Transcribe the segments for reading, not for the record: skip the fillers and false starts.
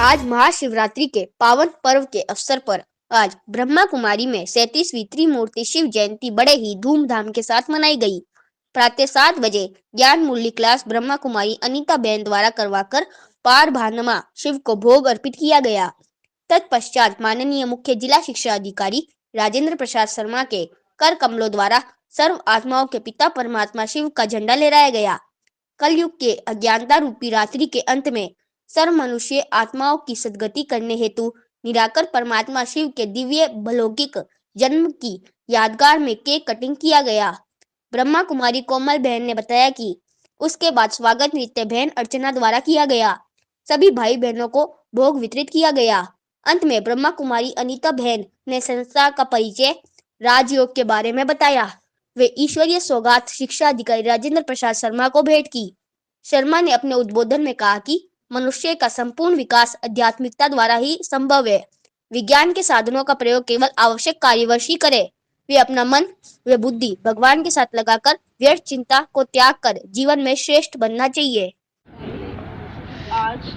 आज महाशिवरात्रि के पावन पर्व के अवसर पर आज ब्रह्मा कुमारी में 37वीं त्रिमूर्ति शिव जयंती बड़े ही धूमधाम के साथ मनाई गई। प्रातः 7 बजे ज्ञान मूल्य क्लास ब्रह्मा कुमारी अनीता बहन द्वारा करवाकर पार भानमा शिव को भोग अर्पित किया गया। तत्पश्चात माननीय मुख्य जिला शिक्षा अधिकारी राजेंद्र प्रसाद शर्मा के कर कमलों द्वारा सर्व आत्माओं के पिता परमात्मा शिव का झंडा लहराया गया। कलयुग के अज्ञानता रूपी रात्रि के अंत में सर्व मनुष्य आत्माओं की सद्गति करने हेतु निराकर परमात्मा शिव के दिव्य भलौकिक जन्म की यादगार में केक कटिंग किया गया। ब्रह्मा कुमारी कोमल बहन ने बताया कि उसके बाद स्वागत नृत्य बहन अर्चना द्वारा किया गया। सभी भाई बहनों को भोग वितरित किया गया। अंत में ब्रह्मा कुमारी अनीता बहन ने संस्था का परिचय राजयोग के बारे में बताया। वे ईश्वरीय सौगात शिक्षा अधिकारी राजेंद्र प्रसाद शर्मा को भेंट की। शर्मा ने अपने उद्बोधन में कहा कि मनुष्य का संपूर्ण विकास आध्यात्मिकता द्वारा ही संभव है। विज्ञान के साधनों का प्रयोग केवल आवश्यक कार्यवश ही करे। वे अपना मन व बुद्धि भगवान के साथ लगाकर व्यर्थ चिंता को त्याग कर जीवन में श्रेष्ठ बनना चाहिए। आज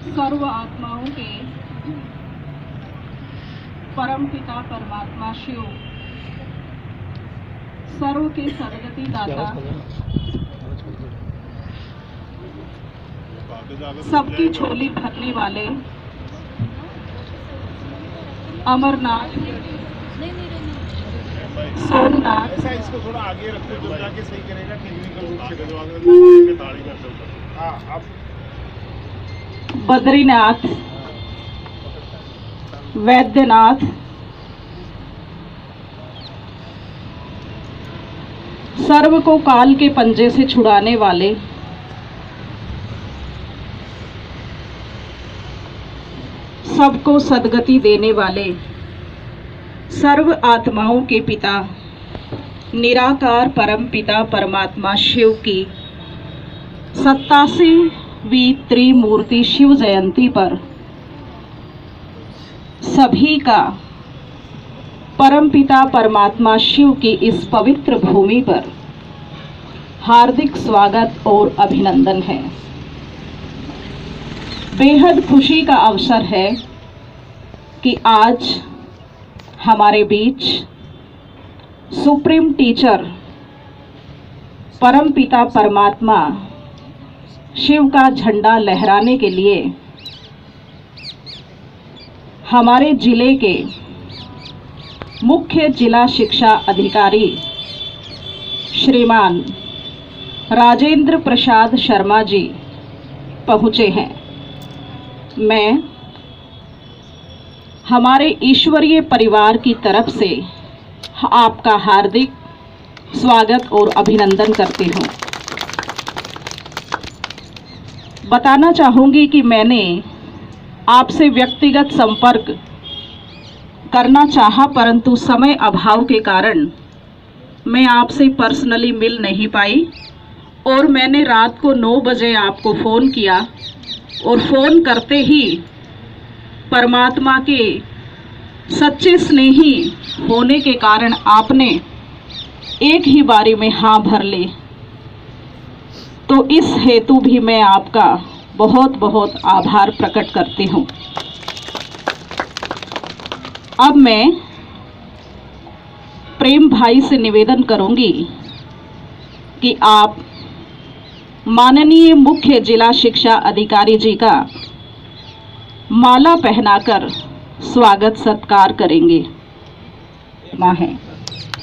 सर्व आत्माओं के परम पिता परमात्मा शिव सर्व के सद्गति दाता सबकी झोली भरने वाले अमरनाथ सोमनाथ इसको थोड़ा आगे रखो जो जाके सही करेगा टेक्निकल रूप से भिजवा ताड़ी कर सकता। हां अब बद्रीनाथ वैद्यनाथ सर्व को काल के पंजे से छुड़ाने वाले सबको सद्गति देने वाले सर्व आत्माओं के पिता निराकार परम पिता परमात्मा शिव की 87वीं त्रिमूर्ति शिव जयंती पर सभी का परम पिता परमात्मा शिव की इस पवित्र भूमि पर हार्दिक स्वागत और अभिनंदन है। बेहद खुशी का अवसर है कि आज हमारे बीच सुप्रीम टीचर परम पिता परमात्मा शिव का झंडा लहराने के लिए हमारे जिले के मुख्य जिला शिक्षा अधिकारी श्रीमान राजेंद्र प्रसाद शर्मा जी पहुँचे हैं। मैं हमारे ईश्वरीय परिवार की तरफ से आपका हार्दिक स्वागत और अभिनंदन करती हूँ। बताना चाहूँगी कि मैंने आपसे व्यक्तिगत संपर्क करना चाहा, परंतु समय अभाव के कारण मैं आपसे पर्सनली मिल नहीं पाई और मैंने रात को 9 बजे आपको फ़ोन किया और फ़ोन करते ही परमात्मा के सच्चे स्नेही होने के कारण आपने एक ही बारी में हाँ भर ले, तो इस हेतु भी मैं आपका बहुत बहुत आभार प्रकट करती हूँ। अब मैं प्रेम भाई से निवेदन करूंगी कि आप माननीय मुख्य जिला शिक्षा अधिकारी जी का माला पहनाकर स्वागत सत्कार करेंगे। माँ है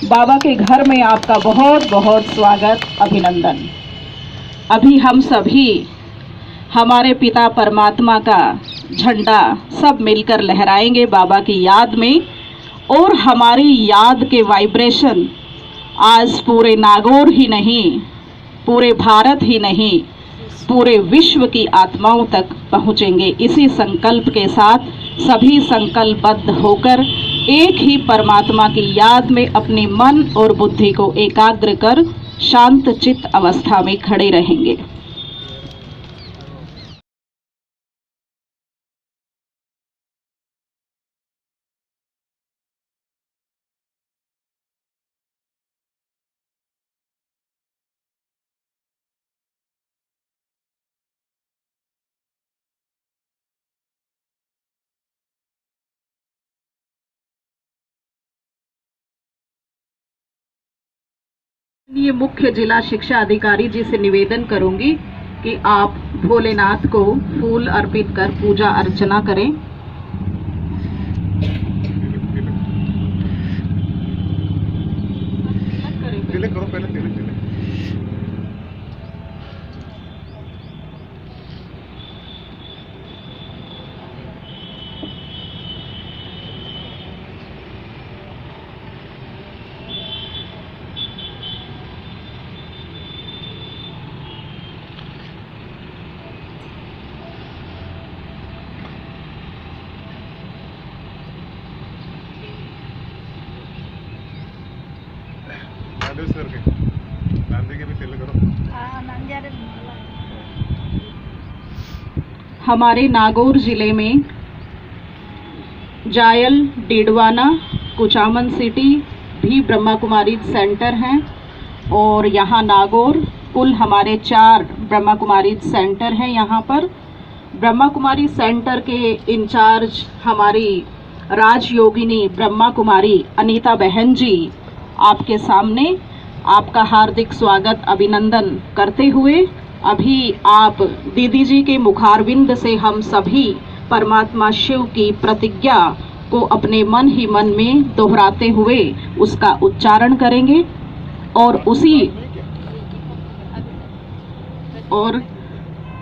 बाबा के घर में आपका बहुत बहुत स्वागत अभिनंदन। अभी हम सभी हमारे पिता परमात्मा का झंडा सब मिलकर लहराएंगे बाबा की याद में, और हमारी याद के वाइब्रेशन आज पूरे नागौर ही नहीं, पूरे भारत ही नहीं, पूरे विश्व की आत्माओं तक पहुँचेंगे। इसी संकल्प के साथ सभी संकल्पबद्ध होकर एक ही परमात्मा की याद में अपने मन और बुद्धि को एकाग्र कर शांत चित्त अवस्था में खड़े रहेंगे। ये मुख्य जिला शिक्षा अधिकारी जी से निवेदन करूंगी कि आप भोलेनाथ को फूल अर्पित कर पूजा अर्चना करें। तिलक करो पहले, तिलक तिलक। सर के नांदे के भी तिलक करो। हमारे नागौर जिले में जायल, डीडवाना, कुचामन सिटी भी ब्रह्मा कुमारी सेंटर हैं और यहाँ नागौर कुल हमारे 4 ब्रह्मा कुमारी सेंटर हैं। यहाँ पर ब्रह्मा कुमारी सेंटर के इंचार्ज हमारी राजयोगिनी ब्रह्मा कुमारी अनीता बहन जी आपके सामने आपका हार्दिक स्वागत अभिनंदन करते हुए अभी आप दीदी जी के मुखारविंद से हम सभी परमात्मा शिव की प्रतिज्ञा को अपने मन ही मन में दोहराते हुए उसका उच्चारण करेंगे और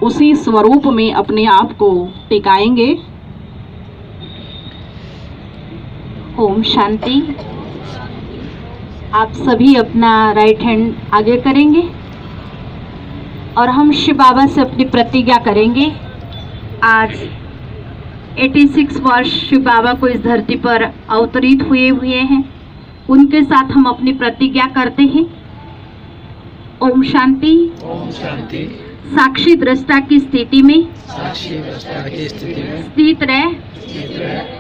उसी स्वरूप में अपने आप को टिकाएंगे। ओम शांति। आप सभी अपना राइट हैंड आगे करेंगे और हम शिव बाबा से अपनी प्रतिज्ञा करेंगे। आज 86 वर्ष शिव बाबा को इस धरती पर अवतरित हुए हैं। उनके साथ हम अपनी प्रतिज्ञा करते हैं। ओम शांति। ओम शांति। साक्षी दृष्टा की स्थिति में स्थित रह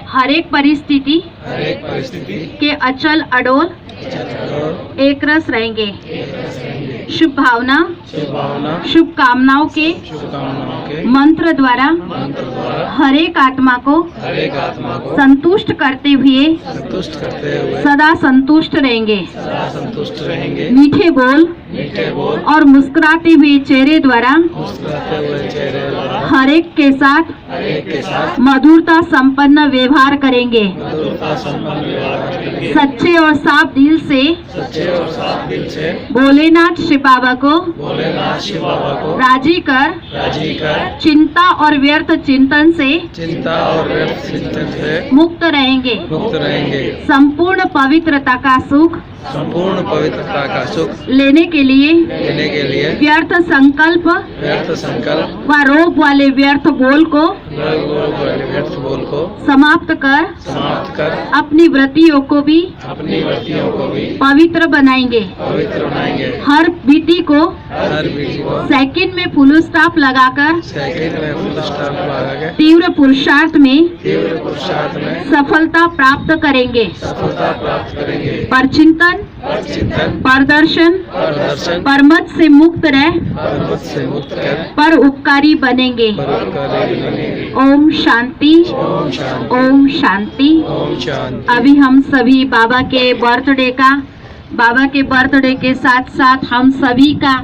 हर एक परिस्थिति के अचल अडोल एक रस रहेंगे। शुभ भावना शुभ कामनाओं के मंत्र द्वारा हर एक आत्मा को संतुष्ट करते हुए सदा संतुष्ट रहेंगे। मीठे बोल और मुस्कुराते हुए चेहरे द्वारा हर एक के साथ मधुरता संपन्न व्यवहार करेंगे। सच्चे और साफ दिल से भोलेनाथ शिव बाबा को राजी कर चिंता और व्यर्थ चिंतन से मुक्त रहेंगे। संपूर्ण पवित्रता का सुख लेने के लिए व्यर्थ संकल्प व रोग वाले व्यर्थ बोल को समाप्त कर अपनी व्रतियों को भी पवित्र बनाएंगे। हर विधि को सेकंड में फुल स्टॉप लगाकर तीव्र पुरुषार्थ में सफलता प्राप्त करेंगे। परचिंतन परदर्शन परमत से मुक्त रह पर उपकारी बनेंगे। ओम शांति। ओम शांति। अभी हम सभी बाबा के बर्थडे के साथ साथ हम सभी का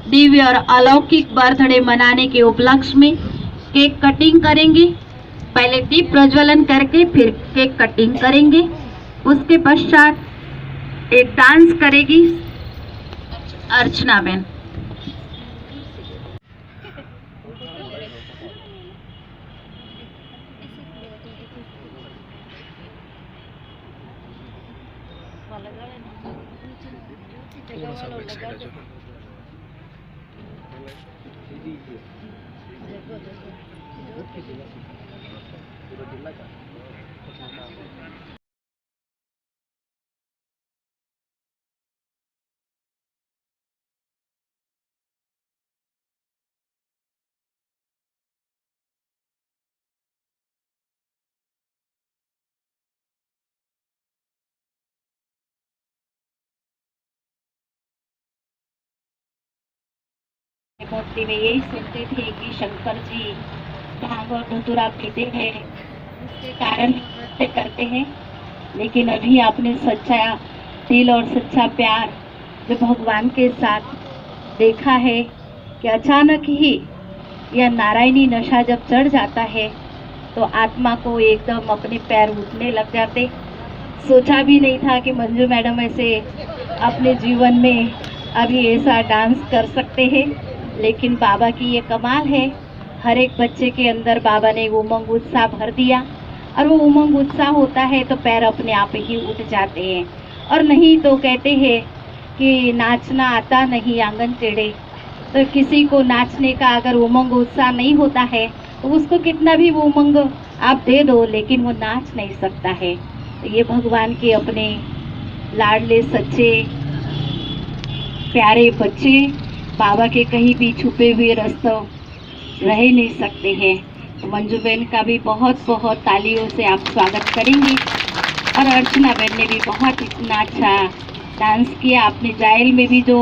दिव्य और अलौकिक बर्थडे मनाने के उपलक्ष्य में केक कटिंग करेंगे। पहले दीप प्रज्वलन करके फिर केक कटिंग करेंगे। उसके पश्चात एक डांस करेगी अर्चना बहन। मूर्ति में यही सुनते थे कि शंकर जी भांग और धतूरा पीते हैं, उसके कारण नृत्य करते हैं। लेकिन अभी आपने सच्चा दिल और सच्चा प्यार जो भगवान के साथ देखा है कि अचानक ही यह नारायणी नशा जब चढ़ जाता है तो आत्मा को एकदम अपने पैर उठने लग जाते। सोचा भी नहीं था कि मंजू मैडम ऐसे अपने जीवन में अभी ऐसा डांस कर सकते हैं, लेकिन बाबा की ये कमाल है। हर एक बच्चे के अंदर बाबा ने उमंग उत्साह भर दिया और वो उमंग उत्साह होता है तो पैर अपने आप ही उठ जाते हैं। और नहीं तो कहते हैं कि नाचना आता नहीं आंगन टेढ़े, तो किसी को नाचने का अगर उमंग उत्साह नहीं होता है तो उसको कितना भी वो उमंग आप दे दो लेकिन वो नाच नहीं सकता है। तो ये भगवान के अपने लाडले सच्चे प्यारे बच्चे बाबा के कहीं भी छुपे हुए रास्तों रह नहीं सकते हैं। तो मंजू बहन का भी बहुत बहुत तालियों से आप स्वागत करेंगे। और अर्चना बहन ने भी बहुत इतना अच्छा डांस किया। आपने जायल में भी जो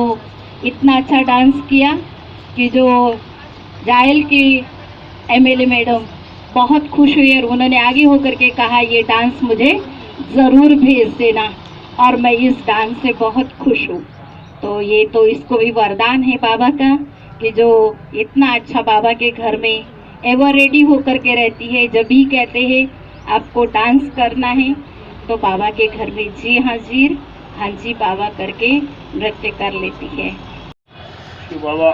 इतना अच्छा डांस किया कि जो जायल की एमएलए मैडम बहुत खुश हुई और उन्होंने आगे होकर के कहा ये डांस मुझे ज़रूर भेज देना, और मैं इस डांस से बहुत खुश हूँ। तो ये तो इसको भी वरदान है बाबा का कि जो इतना अच्छा बाबा के घर में एवर रेडी होकर के रहती है। जब भी कहते हैं आपको डांस करना है तो बाबा के घर में जी हाजिर हाँ जी बाबा करके नृत्य कर लेती है। शिव बाबा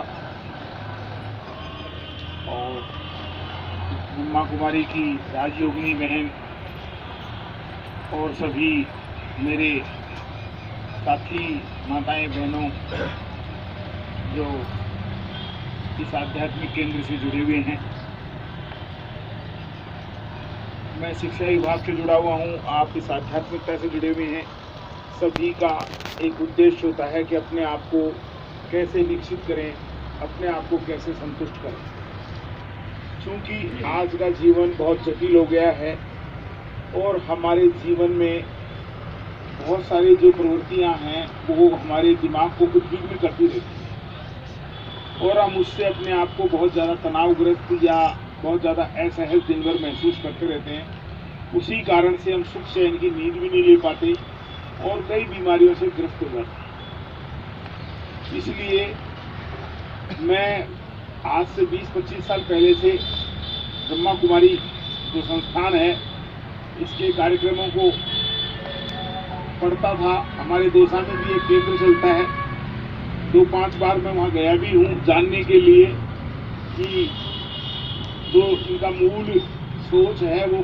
और ब्रह्मा कुमारी की राजयोगिनी बहन और सभी मेरे साथी माताएं बहनों जो इस आध्यात्मिक केंद्र से जुड़े हुए हैं। मैं शिक्षा विभाग से जुड़ा हुआ हूँ, आप इस आध्यात्मिकता से जुड़े हुए हैं। सभी का एक उद्देश्य होता है कि अपने आप को कैसे विकसित करें, अपने आप को कैसे संतुष्ट करें। क्योंकि आज का जीवन बहुत जटिल हो गया है और हमारे जीवन में बहुत सारी जो प्रवृत्तियां हैं वो हमारे दिमाग को उद्विग्न करती रहती हैं और हम उससे अपने आप को बहुत ज़्यादा तनावग्रस्त या बहुत ज़्यादा असहज दिन भर महसूस करते रहते हैं। उसी कारण से हम सुख चैन की नींद भी नहीं ले पाते और कई बीमारियों से ग्रस्त हो जाते हैं। इसलिए मैं आज से 20-25 साल पहले से ब्रह्मा कुमारी जो संस्थान है इसके कार्यक्रमों को पढ़ता था। हमारे दौसा में भी एक केंद्र चलता है, 2-5 बार मैं वहाँ गया भी हूँ जानने के लिए कि जो इनका मूल सोच है वो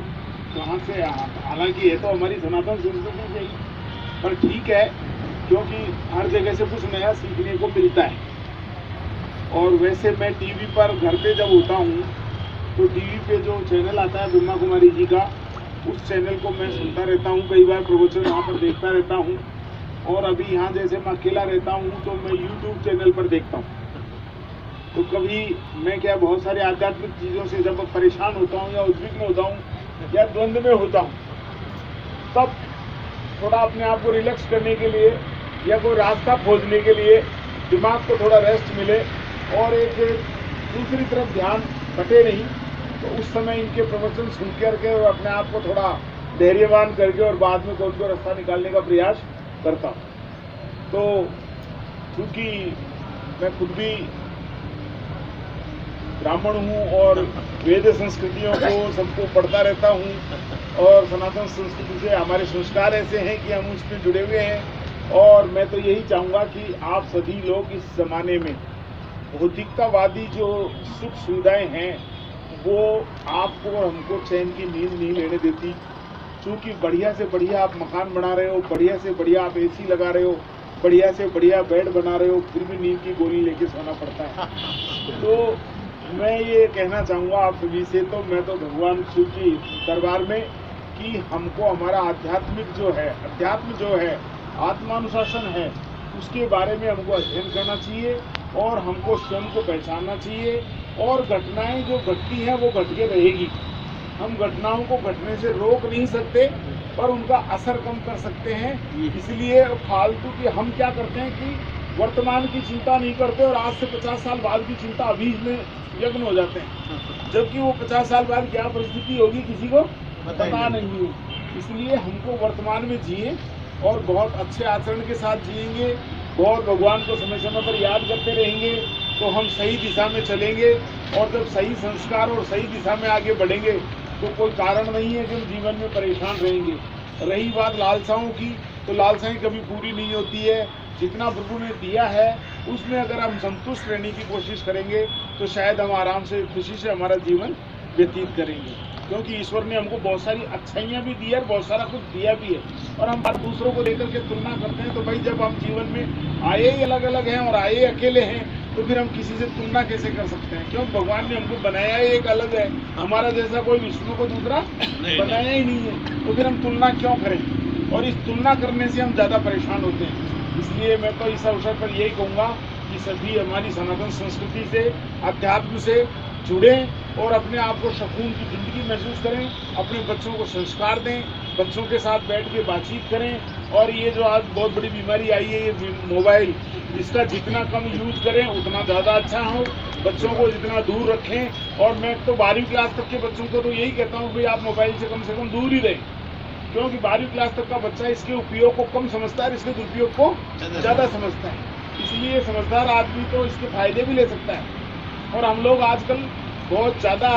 कहाँ से, हालांकि ये तो हमारी सनातन संस्कृति से ही, पर ठीक है क्योंकि हर जगह से कुछ नया सीखने को मिलता है। और वैसे मैं टीवी पर घर पे जब होता हूँ तो टीवी पे जो चैनल आता है ब्रह्मा कुमारी जी का, उस चैनल को मैं सुनता रहता हूँ, कई बार प्रवचन वहाँ पर देखता रहता हूँ। और अभी यहाँ जैसे मैं अकेला रहता हूँ तो मैं यूट्यूब चैनल पर देखता हूँ। तो कभी मैं क्या बहुत सारे आध्यात्मिक चीज़ों से जब परेशान होता हूँ या उद्विग्न होता हूँ या द्वंद्व में होता हूँ, तब थोड़ा अपने आप को रिलैक्स करने के लिए या कोई रास्ता खोजने के लिए, दिमाग को थोड़ा रेस्ट मिले और एक दूसरी तरफ ध्यान हटे नहीं, तो उस समय इनके प्रवचन सुन करके और अपने आप को थोड़ा धैर्यवान करके और बाद में कोई को रास्ता निकालने का प्रयास करता हूँ। तो क्योंकि मैं खुद भी ब्राह्मण हूँ और वेद संस्कृतियों को सबको पढ़ता रहता हूँ और सनातन संस्कृति से हमारे संस्कार ऐसे हैं कि हम उसमें जुड़े हुए हैं। और मैं तो यही चाहूँगा कि आप सभी लोग इस ज़माने में भौतिकतावादी जो सुख सुविधाएं हैं वो आपको और हमको चैन की नींद नहीं लेने देती। क्योंकि बढ़िया से बढ़िया आप मकान बना रहे हो, बढ़िया से बढ़िया आप एसी लगा रहे हो, बढ़िया से बढ़िया बेड बना रहे हो, फिर भी नींद की गोली लेके सोना पड़ता है। तो मैं ये कहना चाहूँगा आप सभी से, तो मैं तो भगवान शिव की दरबार में कि हमको हमारा आध्यात्मिक जो है, अध्यात्म जो है, आत्मानुशासन है, उसके बारे में हमको अध्ययन करना चाहिए और हमको स्वयं को पहचानना चाहिए। और घटनाएं जो घटती हैं वो घट के रहेगी। हम घटनाओं को घटने से रोक नहीं सकते पर उनका असर कम कर सकते हैं। इसलिए फालतू की हम क्या करते हैं कि वर्तमान की चिंता नहीं करते और आज से 50 साल बाद की चिंता अभी में यज्ञ हो जाते हैं, जबकि वो 50 साल बाद क्या परिस्थिति होगी किसी को पता नहीं है। इसलिए हमको वर्तमान में जिए और बहुत अच्छे आचरण के साथ जिएंगे और भगवान को समय समय पर याद करते रहेंगे तो हम सही दिशा में चलेंगे। और जब सही संस्कार और सही दिशा में आगे बढ़ेंगे तो कोई कारण नहीं है कि हम जीवन में परेशान रहेंगे। रही बात लालसाओं की, तो लालसाएं कभी पूरी नहीं होती है। जितना प्रभु ने दिया है उसमें अगर हम संतुष्ट रहने की कोशिश करेंगे तो शायद हम आराम से खुशी से हमारा जीवन व्यतीत करेंगे, क्योंकि ईश्वर ने हमको बहुत सारी अच्छाइयाँ भी दी है और बहुत सारा कुछ दिया भी है। और हम बात दूसरों को लेकर के तुलना करते हैं तो भाई जब हम जीवन में आए ही अलग अलग हैं और आए अकेले हैं तो फिर हम किसी से तुलना कैसे कर सकते हैं? क्यों? भगवान ने हमको बनाया ही एक अलग है, हमारा जैसा कोई विष्णु को दूसरा बनाया ही नहीं है, तो फिर हम तुलना क्यों करें? और इस तुलना करने से हम ज़्यादा परेशान होते हैं। इसलिए मैं तो इस अवसर पर यही कहूँगा कि सभी हमारी सनातन संस्कृति से, अध्यात्म से जुड़ें और अपने आप को सुकून की ज़िंदगी महसूस करें, अपने बच्चों को संस्कार दें, बच्चों के साथ बैठ के बातचीत करें। और ये जो आज बहुत बड़ी बीमारी आई है ये मोबाइल, इसका जितना कम यूज करें उतना ज़्यादा अच्छा हो, बच्चों को जितना दूर रखें। और मैं तो 12वीं क्लास तक के बच्चों को तो यही कहता हूँ भाई आप मोबाइल से कम दूर ही रहें, क्योंकि 12वीं क्लास तक का बच्चा इसके उपयोग को कम समझता है, इसके दुरुपयोग को ज़्यादा समझता है। इसलिए समझदार आदमी तो इसके फायदे भी ले सकता है। और हम लोग आजकल बहुत ज़्यादा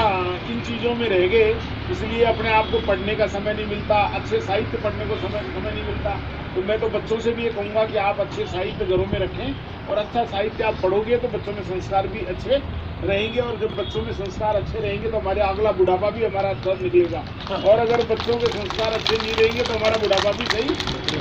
इन चीज़ों में रह गए, इसलिए अपने आप को पढ़ने का समय नहीं मिलता, अच्छे साहित्य पढ़ने को समय नहीं मिलता। तो मैं तो बच्चों से भी ये कहूँगा कि आप अच्छे साहित्य घरों में रखें और अच्छा साहित्य आप पढ़ोगे तो बच्चों में संस्कार भी अच्छे रहेंगे। और जब बच्चों में संस्कार अच्छे रहेंगे तो हमारे अगला बुढ़ापा भी हमारा अच्छा निकलेगा। और अगर बच्चों के संस्कार अच्छे नहीं रहेंगे तो हमारा बुढ़ापा भी सही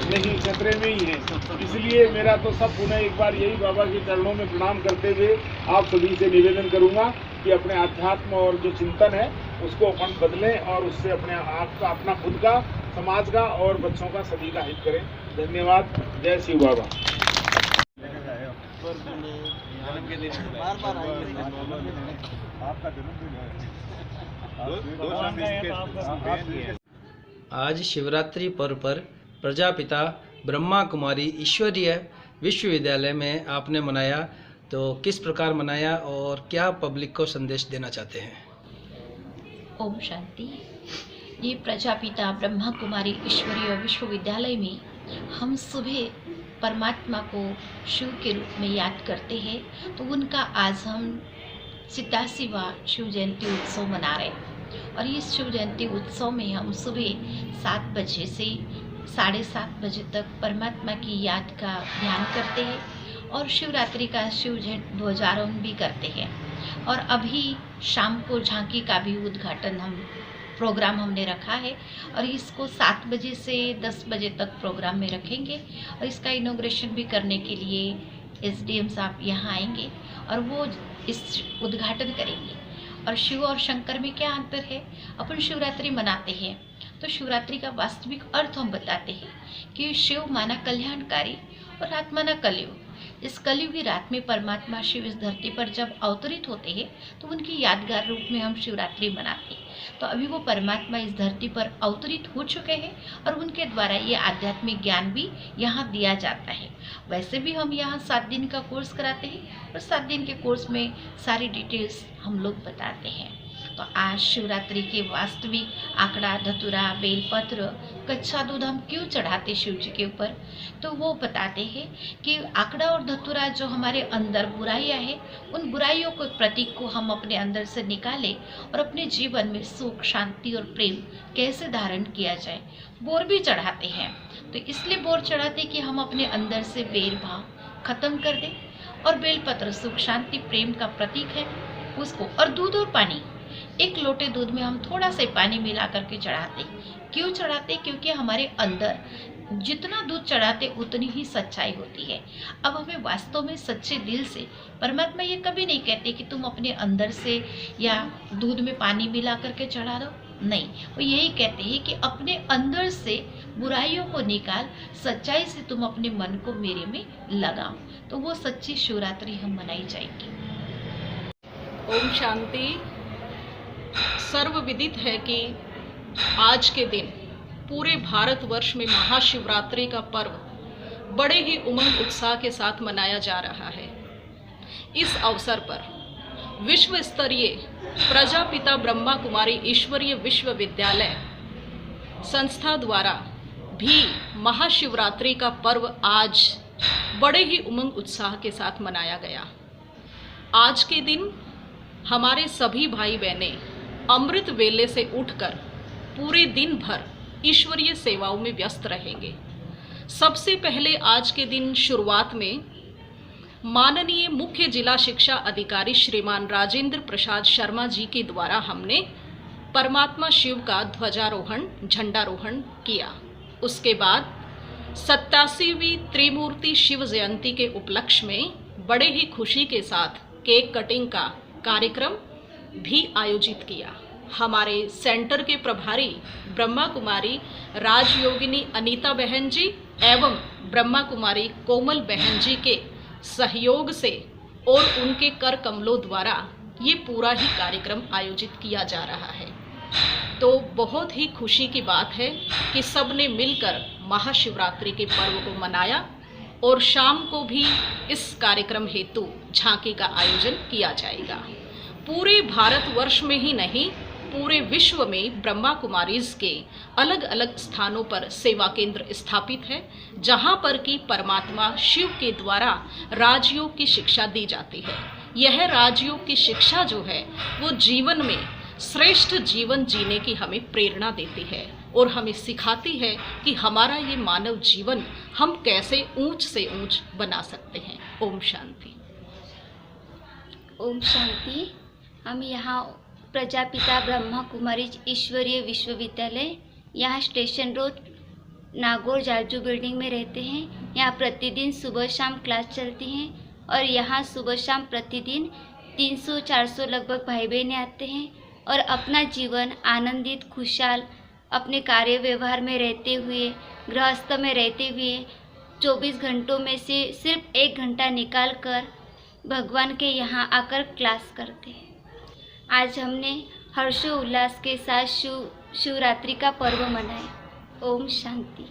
नहीं, खतरे में ही है। इसलिए मेरा तो सब पुनः एक बार यही बाबा के चरणों में प्रणाम करते हुए आप सभी से निवेदन करूँगा कि अपने आध्यात्म और जो चिंतन है उसको अपन बदलें और उससे अपने आप का, अपना खुद का, समाज का और बच्चों का सभी का हित करें। धन्यवाद। जय शिव बाबा। आज शिवरात्रि पर्व पर प्रजापिता ब्रह्मा कुमारी ईश्वरीय विश्वविद्यालय में आपने मनाया, तो किस प्रकार मनाया और क्या पब्लिक को संदेश देना चाहते हैं? ओम शांति। ये प्रजापिता ब्रह्मा कुमारी ईश्वरीय विश्वविद्यालय में हम सुबह परमात्मा को शिव के रूप में याद करते हैं, तो उनका आज हम 87वां शिव जयंती उत्सव मना रहे हैं। और इस शिव जयंती उत्सव में हम सुबह 7 बजे से 7:30 बजे तक परमात्मा की याद का ध्यान करते हैं और शिवरात्रि का शिव ध्वजारोहण भी करते हैं। और अभी शाम को झांकी का भी उद्घाटन प्रोग्राम हमने रखा है और इसको 7 बजे से 10 बजे तक प्रोग्राम में रखेंगे। और इसका इनॉग्रेशन भी करने के लिए SDM साहब यहाँ आएंगे और वो इस उद्घाटन करेंगे। और शिव और शंकर में क्या अंतर है? अपन शिवरात्रि मनाते हैं तो शिवरात्रि का वास्तविक अर्थ हम बताते हैं कि शिव माना कल्याणकारी और रात माना कलयुग। इस कलयुग की रात में परमात्मा शिव इस धरती पर जब अवतरित होते हैं तो उनकी यादगार रूप में हम शिवरात्रि मनाते हैं। तो अभी वो परमात्मा इस धरती पर अवतरित हो चुके हैं और उनके द्वारा ये आध्यात्मिक ज्ञान भी यहाँ दिया जाता है। वैसे भी हम यहाँ 7 दिन का कोर्स कराते हैं और 7 दिन के कोर्स में सारी डिटेल्स हम लोग बताते हैं। तो आज शिवरात्रि के वास्तविक आंकड़ा, धतूरा, बेलपत्र, कच्चा दूध हम क्यों चढ़ाते शिव जी के ऊपर, तो वो बताते हैं कि आंकड़ा और धतूरा जो हमारे अंदर बुराइयां हैं, उन बुराइयों को, प्रतीक को हम अपने अंदर से निकालें और अपने जीवन में सुख, शांति और प्रेम कैसे धारण किया जाए। बोर भी चढ़ाते हैं, तो इसलिए बोर चढ़ाते कि हम अपने अंदर से बैर भाव खत्म कर दें। और बेलपत्र सुख, शांति, प्रेम का प्रतीक है उसको। और दूध और पानी, 1 लोटे दूध में हम थोड़ा सा पानी मिला करके चढ़ाते। क्यों चढ़ाते? क्योंकि हमारे अंदर जितना दूध चढ़ाते उतनी ही सच्चाई होती है। अब हमें वास्तव में सच्चे दिल से, परमात्मा ये कभी नहीं कहते कि तुम अपने अंदर से या दूध में पानी मिला करके चढ़ा दो, नहीं, वो यही कहते हैं कि अपने अंदर से बुराइयों को निकाल, सच्चाई से तुम अपने मन को मेरे में लगाओ। तो वो सच्ची शिवरात्रि हम मनाई जाएगी। ओम शांति। सर्वविदित है कि आज के दिन पूरे भारतवर्ष में महाशिवरात्रि का पर्व बड़े ही उमंग उत्साह के साथ मनाया जा रहा है। इस अवसर पर विश्व स्तरीय प्रजापिता ब्रह्मा कुमारी ईश्वरीय विश्वविद्यालय संस्था द्वारा भी महाशिवरात्रि का पर्व आज बड़े ही उमंग उत्साह के साथ मनाया गया। आज के दिन हमारे सभी भाई बहनें अमृत वेले से उठकर पूरे दिन भर ईश्वरीय सेवाओं में व्यस्त रहेंगे। सबसे पहले आज के दिन शुरुआत में माननीय मुख्य जिला शिक्षा अधिकारी श्रीमान राजेंद्र प्रसाद शर्मा जी के द्वारा हमने परमात्मा शिव का ध्वजारोहण, झंडारोहण किया। उसके बाद 87वीं त्रिमूर्ति शिव जयंती के उपलक्ष्य में बड़े ही खुशी के साथ केक कटिंग का कार्यक्रम भी आयोजित किया। हमारे सेंटर के प्रभारी ब्रह्मा कुमारी राजयोगिनी अनीता बहन जी एवं ब्रह्मा कुमारी कोमल बहन जी के सहयोग से और उनके कर कमलों द्वारा ये पूरा ही कार्यक्रम आयोजित किया जा रहा है। तो बहुत ही खुशी की बात है कि सबने मिलकर महाशिवरात्रि के पर्व को मनाया और शाम को भी इस कार्यक्रम हेतु झांकी का आयोजन किया जाएगा। पूरे भारतवर्ष में ही नहीं, पूरे विश्व में ब्रह्मा कुमारीज के अलग अलग स्थानों पर सेवा केंद्र स्थापित है, जहां पर कि परमात्मा शिव के द्वारा राजयोग की शिक्षा दी जाती है। यह राजयोग की शिक्षा जो है वो जीवन में श्रेष्ठ जीवन जीने की हमें प्रेरणा देती है और हमें सिखाती है कि हमारा ये मानव जीवन हम कैसे ऊंच से ऊंच बना सकते हैं। ओम शांति। ओम शांति। हम यहाँ प्रजापिता ब्रह्मा कुमारी ईश्वरीय विश्वविद्यालय, यहाँ station road Nagaur Jaju building में रहते हैं। यहाँ प्रतिदिन सुबह शाम क्लास चलती हैं और यहाँ सुबह शाम प्रतिदिन 300-400 लगभग भाई बहनें आते हैं और अपना जीवन आनंदित खुशहाल अपने कार्य व्यवहार में रहते हुए, गृहस्थ में रहते हुए 24 घंटों में से सिर्फ 1 घंटा निकाल कर भगवान के यहाँ आकर क्लास करते हैं। आज हमने हर्षोल्लास के साथ शिवरात्रि का पर्व मनाया। ओम शांति।